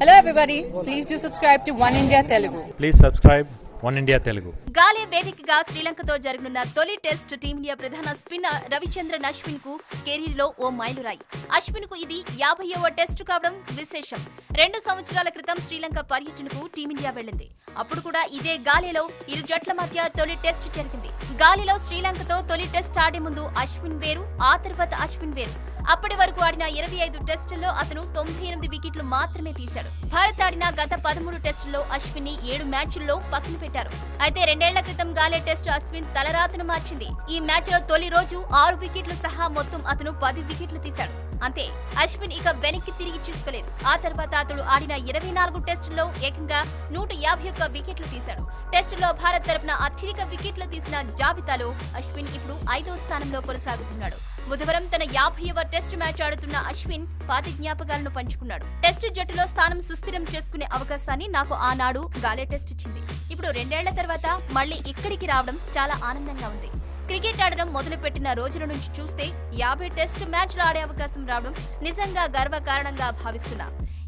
Hello everybody, please do subscribe to Oneindia Telugu. Please subscribe Oneindia Telugu. గాలే వేదికగా శ్రీలంకతో జరగనున్న తొలి టెస్ట్ టీమిండియా ప్రధాన స్పిన్నర్ రవిచంద్రన్ అశ్విన్ కు కెరీర్ లో ఓ మైలురాయి. అశ్విన్ కు ఇది 50వ టెస్ట్ కావడం విశేషం. 2 సంవత్సరాల క్రితం శ్రీలంక పర్యటనకు టీమిండియా వెళ్లింది. అప్పుడు కూడా ఇదే గాలేలో ఇరు జట్ల మధ్య తొలి టెస్ట్ జరిగింది. గాలేలో శ్రీలంకతో తొలి టెస్ట్ ఆడే ముందు అశ్విన్ వేరు, ఆ తర్వాత అశ్విన్ వేరు. అప్పటి వరకు ఆడిన 25 టెస్టుల్లో అతను 98 వికెట్లు మాత్రమే తీశాడు. భారత్ ఆడిన గత 13 టెస్టుల్లో అశ్విన్ ని 7 మ్యాచ్ల్లో పక్కన పెట్టారు. అయితే 2 ఏళ్ల క్రితం గాలే టెస్ట్ అశ్విన్ తలరాతను మార్చింది. ఈ మ్యాచ్ లో తొలి రోజు 6 వికెట్లు సహా మొత్తం అతను 10 వికెట్లు తీశాడు. అంతే, అశ్విన్ ఇక వెనక్కి తిరిగి చూసుకోలేదు. ఆ తర్వాత అతడు ఆడిన 24 టెస్టుల్లో ఏకంగా 151 వికెట్లు తీశాడు. టెస్టులో భారత్ తరపున అత్యధిక వికెట్లు తీసిన జాబితాలో అశ్విన్ ఇప్పుడు 5వ స్థానంలో కొనసాగుతున్నాడు. బుధవారం తన 50వ టెస్ట్ మ్యాచ్ ఆడుతున్న అశ్విన్ పాతి జ్ఞాపకాలను పంచుకున్నాడు. టెస్ట్ జట్టులో స్థానం సుస్థిరం చేసుకునే అవకాశాన్ని నాకు ఆనాడు గాలే టెస్ట్ ఇచ్చింది. ఇప్పుడు 2 ఏళ్ల తర్వాత మళ్లీ ఇక్కడికి రావడం చాలా ఆనందంగా ఉంది. క్రికెట్ ఆడడం మొదలుపెట్టిన రోజుల నుంచి చూస్తే 50 టెస్ట్ మ్యాచ్లు ఆడే అవకాశం రావడం నిజంగా గర్వకారణంగా భావిస్తున్నా.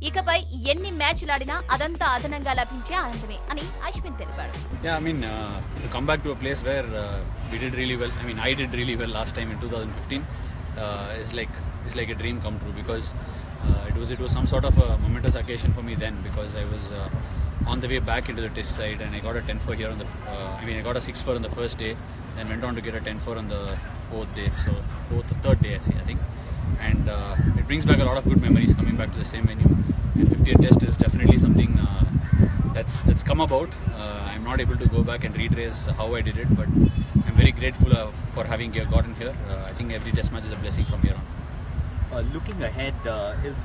ఇకపై ఎన్ని మ్యాచ్లు ఆడినా అదంతా అదనంగా లభించే ఆనందమే అని అశ్విన్ తెలిపాడు. To come back to a place where we did really well. I did really well last time in 2015. It's like a dream come true because it was some sort of a momentous occasion for me then because I was on the way back into the test side and I got a 10-4 here on the. I got a 6-4 on the first day, then went on to get a 10-4 on the fourth day. So third day I think. And it brings back a lot of good memories coming back to the same venue. And 50th test is definitely something that's come about. I'm not able to go back and retrace how I did it, but I'm very grateful for having gotten here. I think every test match is a blessing from here on. Looking ahead, is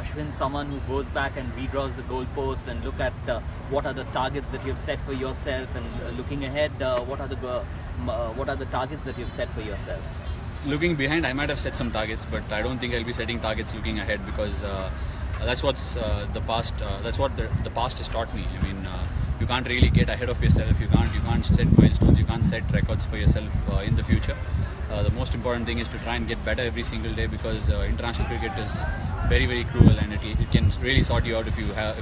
Ashwin someone who goes back and redraws the goalpost and look at what are the targets that you've set for yourself, and looking ahead, what are the targets that you've set for yourself? Looking behind, I might have set some targets, but I don't think I'll be setting targets looking ahead because that's what's the past. That's what the past has taught me. You can't really get ahead of yourself. You can't set milestones. You can't set records for yourself in the future. The most important thing is to try and get better every single day because international cricket is very, very cruel and it can really sort you out if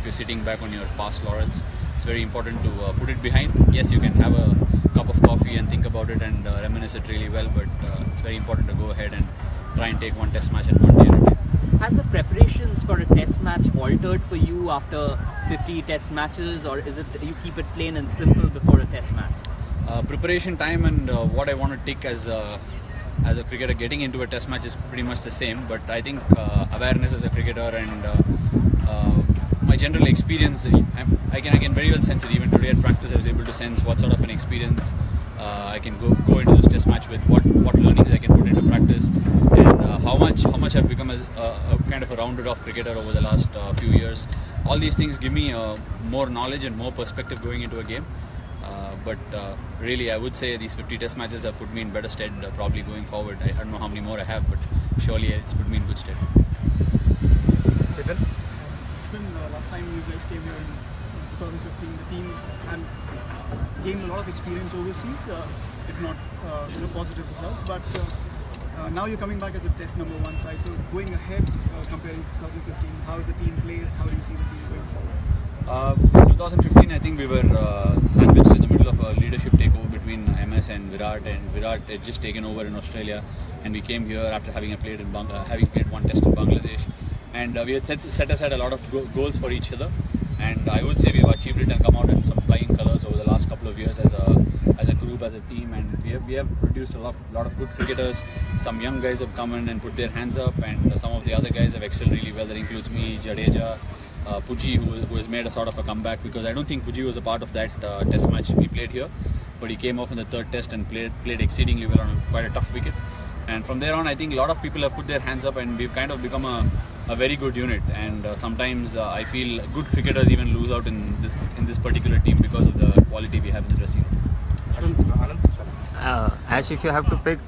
you're sitting back on your past laurels. It's very important to put it behind. Yes, you can have a cup of coffee and think about it and reminisce it really well, but it's very important to go ahead and try and take one test match at one day at a time. Has the preparations for a test match altered for you after 50 test matches, or is it you keep it plain and simple before a test match? Preparation time and what I want to take as a cricketer getting into a test match is pretty much the same, but I think awareness as a cricketer and my general experience, I can very well sense it. Even today at practice I was able to sense what sort of an experience I can go into this test match with, what learnings I can put into practice, and how much I've become as a kind of a rounded off cricketer over the last few years. All these things give me more knowledge and more perspective going into a game. But really, I would say these 50 test matches have put me in better stead probably going forward. I don't know how many more I have, but surely it's put me in good stead. Ashwin, last time you guys came here in 2015, the team had gained a lot of experience overseas, if not positive results. But now you're coming back as a test number 1 side. So going ahead, comparing 2015, how is the team placed? How do you see the team going forward? In 2015, I think we were sandwiched in the middle of a leadership takeover between MS and Virat had just taken over in Australia, and we came here after having played one test in Bangladesh, and we had set aside a lot of goals for each other, and I would say we've achieved it and come out in some flying colours over the last couple of years as a group, as a team, and we have produced a lot of good cricketers. Some young guys have come in and put their hands up, and some of the other guys have excelled really well. That includes me, Jadeja, Puji, who has made a sort of a comeback, because I don't think Puji was a part of that test match we played here, but he came off in the 3rd test and played exceedingly well on quite a tough wicket. And from there on, I think a lot of people have put their hands up and we've kind of become a very good unit, and sometimes I feel good cricketers even lose out in this particular team because of the quality we have in the dressing room. Ash, if you have to pick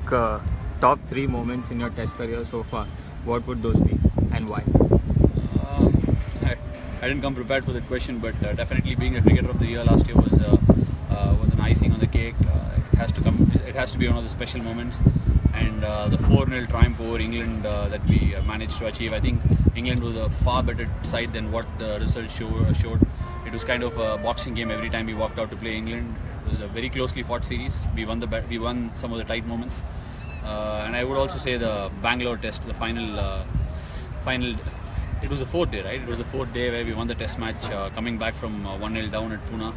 top 3 moments in your test career so far, what would those be and why? I didn't come prepared for that question, but definitely being a cricketer of the year last year was an icing on the cake. It has to be one of the special moments, and the 4-0 triumph over England that we managed to achieve. I think England was a far better side than what the results showed. It was kind of a boxing game every time we walked out to play England. It was a very closely fought series. We won some of the tight moments. And I would also say the Bangalore test, the final, it was the fourth day, right? It was the fourth day where we won the test match, coming back from 1-0 down at Pune.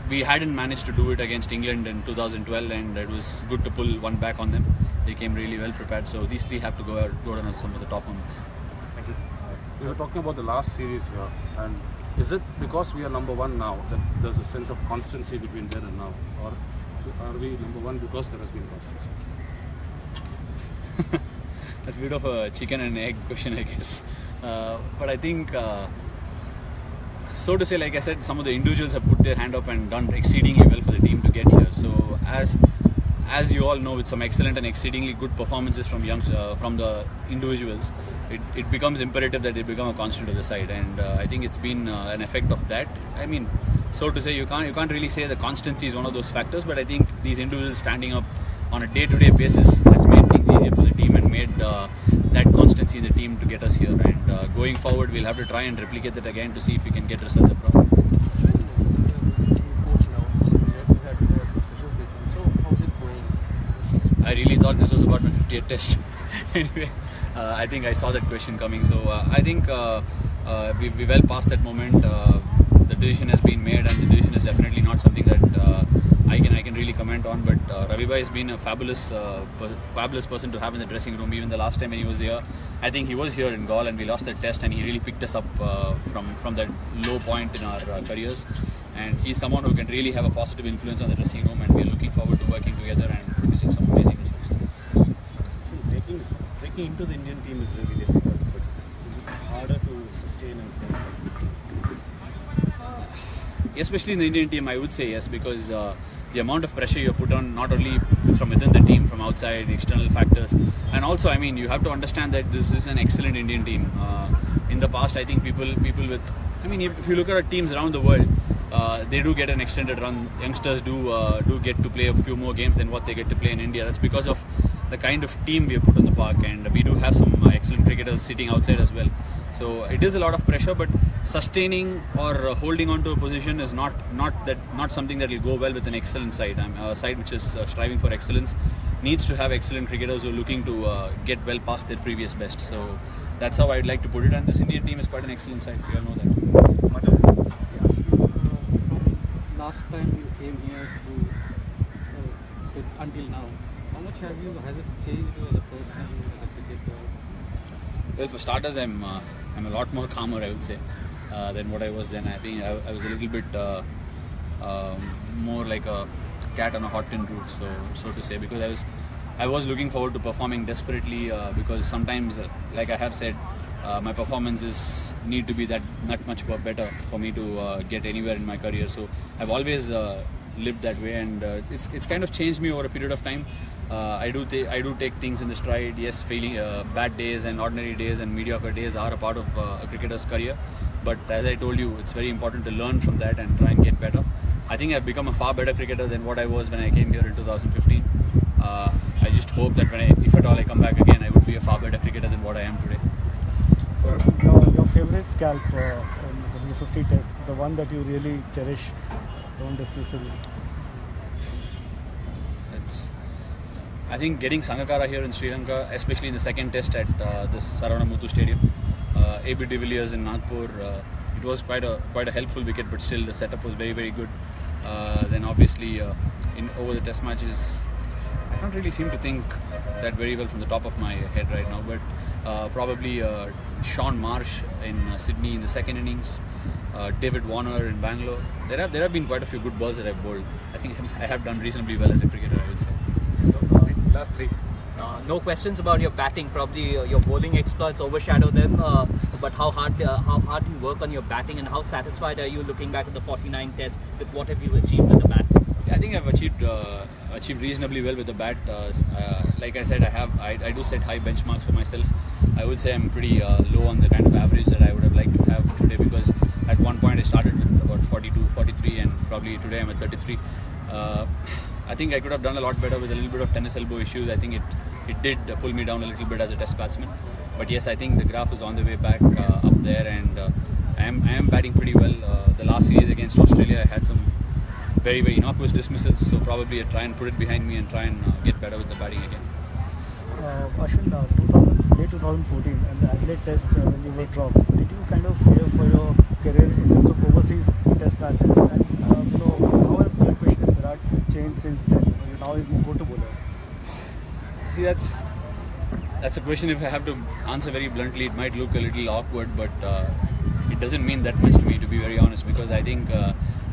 We hadn't managed to do it against England in 2012, and it was good to pull one back on them. They came really well prepared, so these three have to go down as some of the top moments. Thank you. We were talking about the last series here, and is it because we are number one now that there's a sense of constancy between then and now, or are we number one because there has been constancy? That's a bit of a chicken and egg question, I guess. But I think, so to say, like I said, some of the individuals have put their hand up and done exceedingly well for the team to get here. So as you all know, with some excellent and exceedingly good performances from the individuals, it becomes imperative that they become a constant of the side, and I think it's been an effect of that. I mean, so to say, you can't really say the constancy is one of those factors, but I think these individuals standing up on a day-to-day basis has made things easier for the team and made that constancy in the team to get us here. And going forward, we'll have to try and replicate that again to see if we can get results abroad. I really thought this was about my 50th test. Anyway, I think I saw that question coming. So I think we well past that moment. The decision has been made, and the decision is definitely not something that I can really comment on. But Ravi has been a fabulous person to have in the dressing room. Even the last time when he was here, I think he was here in Galle, and we lost that test, and he really picked us up from that low point in our careers. And he's someone who can really have a positive influence on the dressing room, and we're looking forward to working together and producing some amazing results. Breaking into the Indian team is really difficult, but is it harder to sustain and play? Especially in the Indian team, I would say yes, because the amount of pressure you put on, not only from within the team, from outside, external factors, and also, I mean, you have to understand that this is an excellent Indian team. In the past, I think people with, I mean, if you look at teams around the world, they do get an extended run. Youngsters do get to play a few more games than what they get to play in India. That's because of the kind of team we have put on the park, and we do have some excellent cricketers sitting outside as well. So it is a lot of pressure, but sustaining or holding on to a position is not something that will go well with an excellent side. A side which is striving for excellence needs to have excellent cricketers who are looking to get well past their previous best. So that's how I'd like to put it. And this Indian team is quite an excellent side. We all know that. Last time you came here until now, how much has it changed you as a person, as a cricketer? Well, for starters, I'm a lot more calmer, I would say, than what I was then. I think I was a little bit more like a cat on a hot tin roof, so to say, because I was looking forward to performing desperately, because sometimes, like I have said, my performances need to be that much better for me to get anywhere in my career. So I've always lived that way, and it's kind of changed me over a period of time. I do take things in the stride. Yes, failing, bad days and ordinary days and mediocre days are a part of a cricketer's career. But as I told you, it's very important to learn from that and try and get better. I think I've become a far better cricketer than what I was when I came here in 2015. I just hope that if at all I come back again, I would be a far better cricketer than what I am today. Your favorite scalp in the 50 test, the one that you really cherish, don't dismiss it. I think getting Sangakkara here in Sri Lanka, especially in the second test at this Saravana Stadium, AB de Villiers in Nagpur, it was quite a helpful wicket, but still the setup was very good. Then obviously over the test matches, I can't really seem to think that very well from the top of my head right now, but probably Sean Marsh in Sydney in the second innings, David Warner in Bangalore. There have been quite a few good balls that I've bowled. I think I have done reasonably well as a cricketer, I would say. Last three. No questions about your batting. Probably your bowling exploits overshadow them. But how hard do you work on your batting, and how satisfied are you looking back at the 49 test with what have you achieved with the bat? I think I've achieved reasonably well with the bat. Like I said, I do set high benchmarks for myself. I would say I'm pretty low on the kind of average that I would have liked to have today, because at one point I started with about 42, 43, and probably today I'm at 33. I think I could have done a lot better with a little bit of tennis elbow issues. I think it did pull me down a little bit as a test batsman. But yes, I think the graph is on the way back up there, and I am batting pretty well. The last series against Australia, I had some very innocuous dismissals, so probably I try and put it behind me and try and get better with the batting again. Ashwin, 2014 and the Galle test when you were dropped, did you kind of fear for your career in terms of overseas test matches? And how has your question with Virat changed since then? Now he's more go-to bowler. See, that's a question. If I have to answer very bluntly, it might look a little awkward, but it doesn't mean that much to me, to be very honest, because I think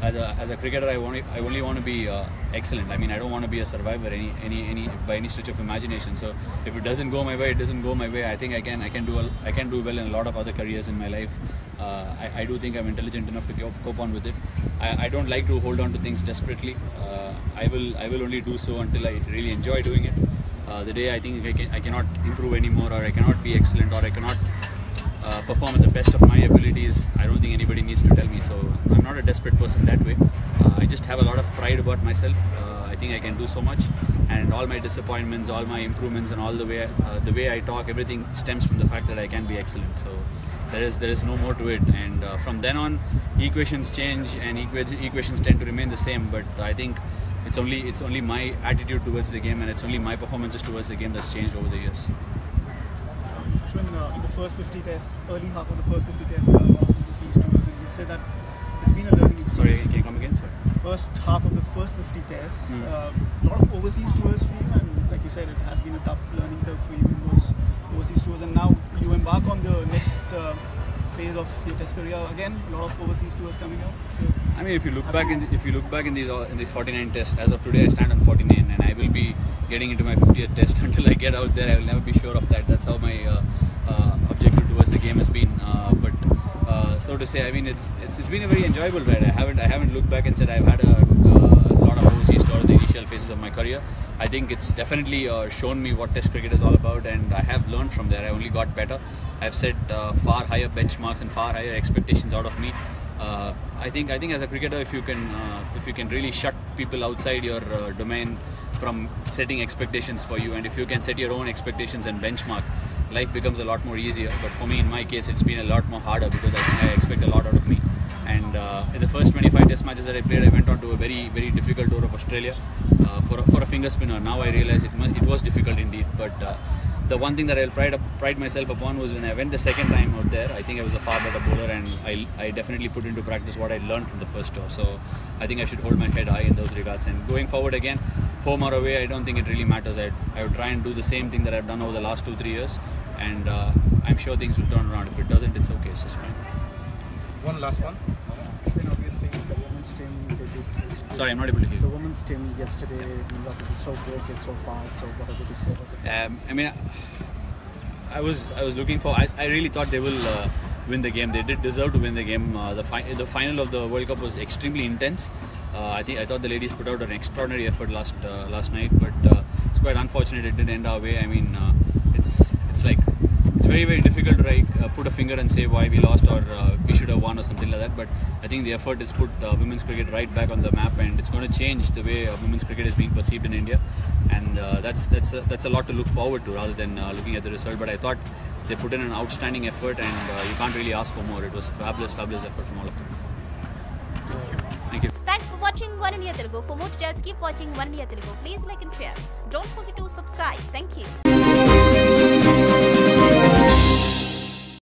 as a cricketer, I only want to be excellent. I mean, I don't want to be a survivor by any stretch of imagination. So if it doesn't go my way, it doesn't go my way. I think I can do well in a lot of other careers in my life. I do think I'm intelligent enough to cope on with it. I don't like to hold on to things desperately. I will only do so until I really enjoy doing it. The day I think I cannot improve anymore, or I cannot be excellent, or I cannot perform at the best of my abilities, I don't think anybody needs to tell me. So I'm not a desperate person that way. I just have a lot of pride about myself. I think I can do so much, and all my disappointments, all my improvements, and all the way I talk, everything stems from the fact that I can be excellent. So there is no more to it, and from then on, equations change and equations tend to remain the same. But I think it's only my attitude towards the game, and it's only my performances towards the game that's changed over the years. Ashwin, in the first 50 tests, early half of the first 50 tests, overseas tours, and you've said that it's been a learning experience. Sorry, can you come again? Sorry. First half of the first 50 tests, a lot of overseas tours for you, and like you said, it has been a tough learning curve for you in those overseas tours, and now you embark on the next phase of your test career. Again, a lot of overseas tours coming up. So I mean, if you look back in these 49 tests, as of today I stand on 49, and I will be getting into my 50th test. Until I get out there, I will never be sure of that. That's how my objective towards the game has been. But so to say, I mean, it's been a very enjoyable ride. I haven't looked back and said I've had a lot of overseas tours in the initial phases of my career. I think it's definitely shown me what Test cricket is all about, and I have learned from there. I only got better. I've set far higher benchmarks and far higher expectations out of me. I think as a cricketer, if you can really shut people outside your domain from setting expectations for you, and if you can set your own expectations and benchmark, life becomes a lot more easier. But for me, in my case, it's been a lot more harder, because I think I expect a lot out of me. And in the first 25 test matches that I played, I went on to a very difficult tour of Australia for a finger spinner. Now I realize it was difficult indeed, but the one thing that I'll pride myself upon was when I went the second time out there, I think I was a far better bowler, and I definitely put into practice what I learned from the first tour. So I think I should hold my head high in those regards. And going forward again, home or away, I don't think it really matters. I would try and do the same thing that I've done over the last 2-3 years, and I'm sure things will turn around. If it doesn't, it's okay, it's just fine. One last one. Obviously, the women's team, they did. Sorry, I'm not able to hear The you. women's team yesterday, was so great, yet so far. So what are you say about it? I mean, I was looking for. I really thought they will win the game. They did deserve to win the game. The final of the World Cup was extremely intense. I thought the ladies put out an extraordinary effort last night, but it's quite unfortunate it didn't end our way. I mean, it's very difficult to put a finger and say why we lost, or we should have won, or something like that. But I think the effort has put women's cricket right back on the map, and it's going to change the way women's cricket is being perceived in India. And that's a lot to look forward to, rather than looking at the result. But I thought they put in an outstanding effort, and you can't really ask for more. It was a fabulous effort from all of them. Thank you. Thanks for watching Oneindia Telugu. For more details, keep watching Oneindia Telugu. Please like and share. Don't forget to subscribe. Thank you.